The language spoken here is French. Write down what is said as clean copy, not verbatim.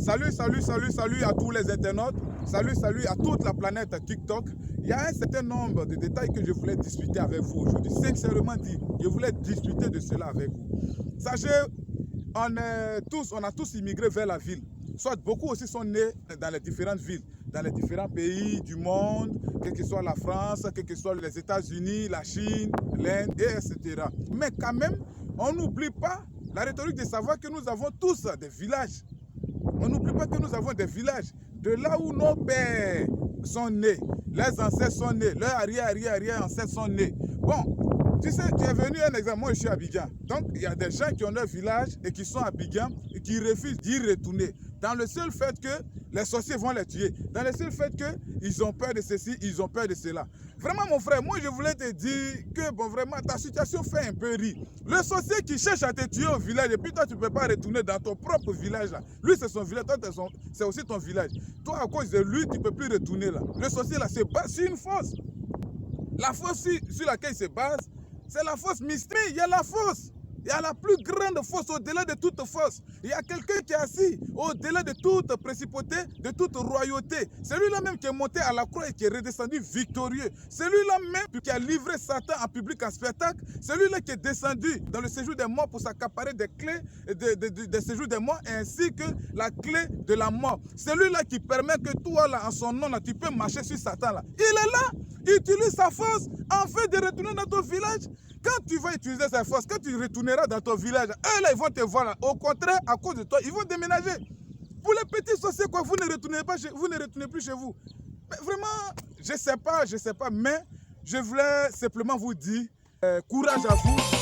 Salut à tous les internautes. Salut à toute la planète TikTok. Il y a un certain nombre de détails que je voulais discuter avec vous aujourd'hui. Sincèrement dit, je voulais discuter de cela avec vous. Sachez, on a tous immigré vers la ville. Soit beaucoup aussi sont nés dans les différentes villes, dans les différents pays du monde, quelle que soit la France, quel que soit les États-Unis, la Chine, l'Inde, etc. Mais quand même, on n'oublie pas la rhétorique de savoir que nous avons tous des villages. On n'oublie pas que nous avons des villages, de là où nos pères sont nés, les ancêtres sont nés, leurs arrière-ancêtres sont nés. Bon, tu sais, tu es venu un exemple, moi je suis à Abidjan. Donc, il y a des gens qui ont leur village et qui sont à Abidjan et qui refusent d'y retourner. Dans le seul fait que les sorciers vont les tuer. Dans le seul fait qu'ils ont peur de ceci, ils ont peur de cela. Vraiment, mon frère, moi je voulais te dire que, bon, vraiment, ta situation fait un peu rire. Le sorcier qui cherche à te tuer au village et puis toi, tu ne peux pas retourner dans ton propre village là. Lui, c'est son village, toi, c'est aussi ton village. Toi, à cause de lui, tu ne peux plus retourner là. Le sorcier là, se base sur une fosse. La fosse sur laquelle il se base, c'est la fosse mystique. Il y a la fosse. Il y a la plus grande fosse au-delà de toute fosse. Il y a quelqu'un qui est assis au-delà de toute principauté, de toute royauté. Celui-là même qui est monté à la croix et qui est redescendu victorieux. Celui-là même qui a livré Satan en public en spectacle. Celui-là qui est descendu dans le séjour des morts pour s'accaparer des clés des séjours des morts ainsi que la clé de la mort. Celui-là qui permet que toi, là, en son nom, là, tu peux marcher sur Satan. Là. Il est là, il utilise sa force en fait de retourner dans ton village. Quand tu vas utiliser sa force, quand tu retourneras dans ton village, eux là, ils vont te voir là. Au contraire, à cause de toi, ils vont déménager. Pour les petits sorciers, quoi, vous ne retournez plus chez vous. Mais vraiment, je sais pas, mais je voulais simplement vous dire, courage à vous.